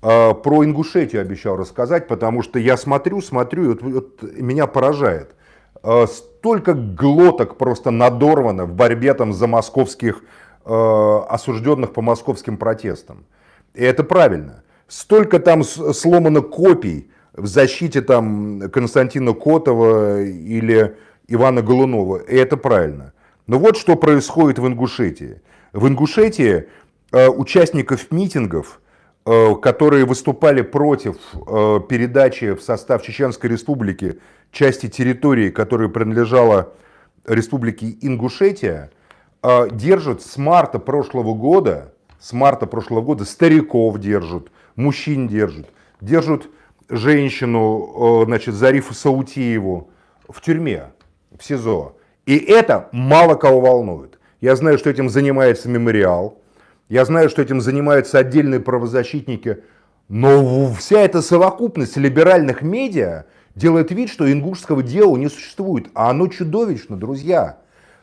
Про Ингушетию обещал рассказать, потому что я смотрю, и вот меня поражает. Столько глоток просто надорвано в борьбе там за московских осужденных по московским протестам. И это правильно. Столько там сломано копий в защите там Константина Котова или Ивана Голунова. И это правильно. Но вот что происходит в Ингушетии. В Ингушетии участников митингов, которые выступали против передачи в состав Чеченской Республики части территории, которая принадлежала Республике Ингушетия, держат с марта прошлого года, стариков держат, мужчин держат женщину, значит, Зарифу Саутиеву в тюрьме, в СИЗО. И это мало кого волнует. Я знаю, что этим занимается мемориал, я знаю, что этим занимаются отдельные правозащитники, но вся эта совокупность либеральных медиа делает вид, что ингушского дела не существует. А оно чудовищно, друзья.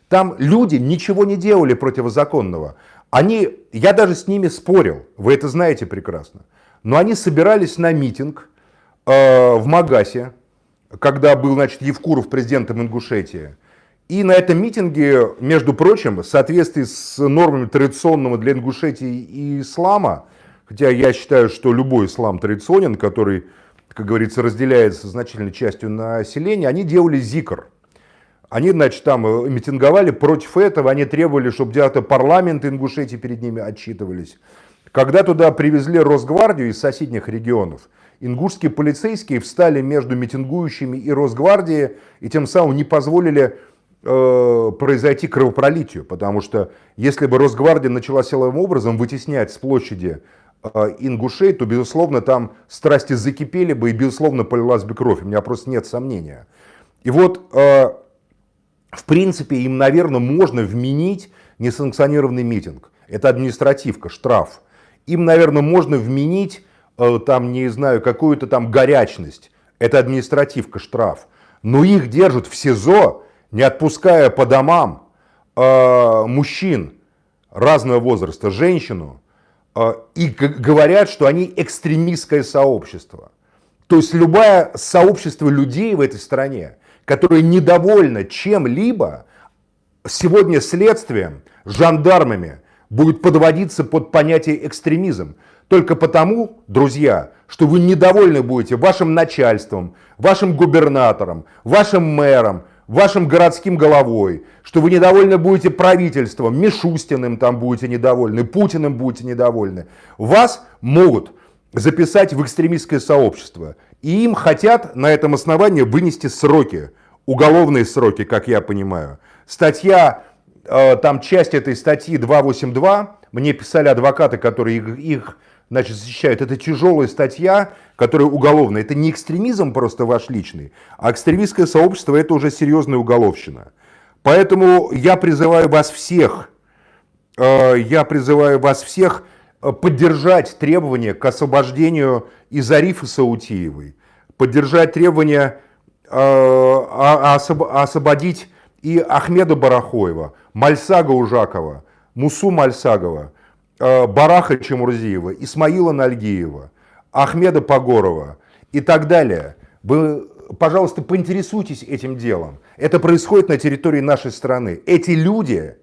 Там люди ничего не делали противозаконного. Я даже с ними спорил, вы это знаете прекрасно. Но они собирались на митинг в Магасе, когда был, значит, Евкуров президентом Ингушетии. И на этом митинге, между прочим, в соответствии с нормами традиционного для Ингушетии ислама, хотя я считаю, что любой ислам традиционен, который, как говорится, разделяется значительной частью населения, они делали зикр. Они, значит, там митинговали против этого, они требовали, чтобы где-то парламент Ингушетии перед ними отчитывались. Когда туда привезли Росгвардию из соседних регионов, ингушские полицейские встали между митингующими и Росгвардией и тем самым не позволили произойти кровопролитию, потому что если бы Росгвардия начала силовым образом вытеснять с площади ингушей, то, безусловно, там страсти закипели бы и, безусловно, полилась бы кровь. У меня просто нет сомнения. И вот, в принципе, им, наверное, можно вменить несанкционированный митинг. Это административка, штраф. Им, наверное, можно вменить, там, не знаю, какую-то там горячность. Это административка, штраф. Но их держат в СИЗО, не отпуская по домам мужчин разного возраста, женщину, и говорят, что они экстремистское сообщество. То есть любое сообщество людей в этой стране, которое недовольно чем-либо, сегодня следствием, жандармами будет подводиться под понятие экстремизм. Только потому, друзья, что вы недовольны будете вашим начальством, вашим губернатором, вашим мэром, вашим городским головой, что вы недовольны будете правительством, Мишустиным там будете недовольны, Путиным будете недовольны. Вас могут записать в экстремистское сообщество. И им хотят на этом основании вынести сроки, уголовные сроки, как я понимаю. Статья, там часть этой статьи 282, мне писали адвокаты, которые их значит, защищают. Это тяжелая статья, которая уголовная. Это не экстремизм просто ваш личный, а экстремистское сообщество — это уже серьезная уголовщина. Поэтому я призываю вас всех поддержать требования к освобождению и Зарифы Саутиевой, поддержать требования освободить и Ахмеда Барахоева, Мальсага Ужакова, Мусу Мальсагова, Бараха Чемурзиева, Исмаила Нальгиева, Ахмеда Погорова и так далее. Вы, пожалуйста, поинтересуйтесь этим делом. Это происходит на территории нашей страны. Эти люди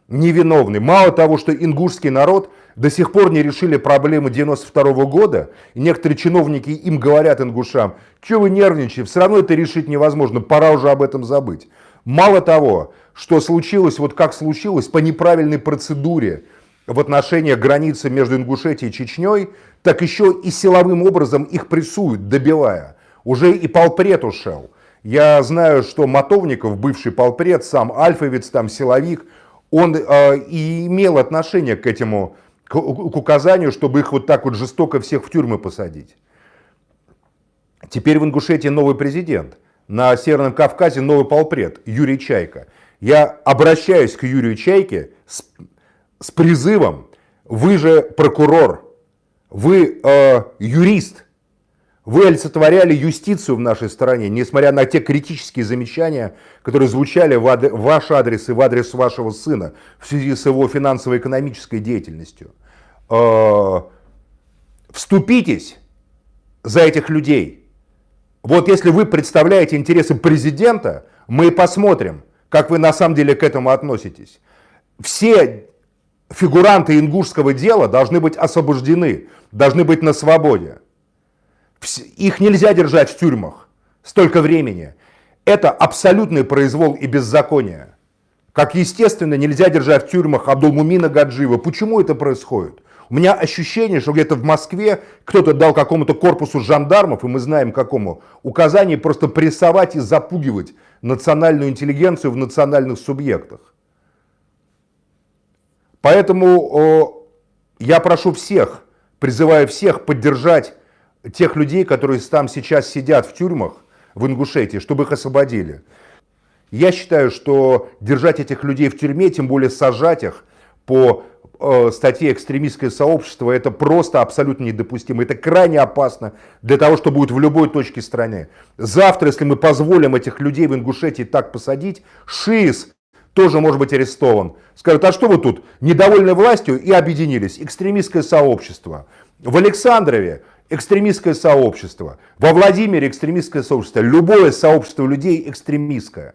невиновны. Мало того, что ингушский народ до сих пор не решили проблемы 92 года, и некоторые чиновники им говорят, ингушам, что вы нервничаете, все равно это решить невозможно, пора уже об этом забыть. Мало того, что случилось, вот как случилось, по неправильной процедуре в отношении границы между Ингушетией и Чечней, так еще и силовым образом их прессуют, добивая. Уже и полпред ушел. Я знаю, что Мотовников, бывший полпред, сам альфовец, там силовик, он и имел отношение к этому, к указанию, чтобы их вот так вот жестоко всех в тюрьмы посадить. Теперь в Ингушетии новый президент. На Северном Кавказе новый полпред Юрий Чайка. Я обращаюсь к Юрию Чайке с призывом: вы же прокурор, вы юрист, вы олицетворяли юстицию в нашей стране, несмотря на те критические замечания, которые звучали в ваш адрес и в адрес вашего сына в связи с его финансово-экономической деятельностью. вступитесь за этих людей. Вот если вы представляете интересы президента, мы посмотрим, как вы на самом деле к этому относитесь. Все фигуранты ингушского дела должны быть освобождены, должны быть на свободе. Их нельзя держать в тюрьмах столько времени. Это абсолютный произвол и беззаконие. Как естественно, нельзя держать в тюрьмах Абдулмумина Гаджиева. Почему это происходит? У меня ощущение, что где-то в Москве кто-то дал какому-то корпусу жандармов, и мы знаем какому, указание просто прессовать и запугивать национальную интеллигенцию в национальных субъектах. Поэтому я прошу всех, призываю всех поддержать тех людей, которые там сейчас сидят в тюрьмах в Ингушетии, чтобы их освободили. Я считаю, что держать этих людей в тюрьме, тем более сажать их по статье «Экстремистское сообщество», это просто абсолютно недопустимо. Это крайне опасно для того, что будет в любой точке страны. Завтра, если мы позволим этих людей в Ингушетии так посадить, ШИС тоже может быть арестован. Скажут, а что вы тут, недовольны властью, и объединились. Экстремистское сообщество. В Александрове экстремистское сообщество. Во Владимире экстремистское сообщество. Любое сообщество людей экстремистское.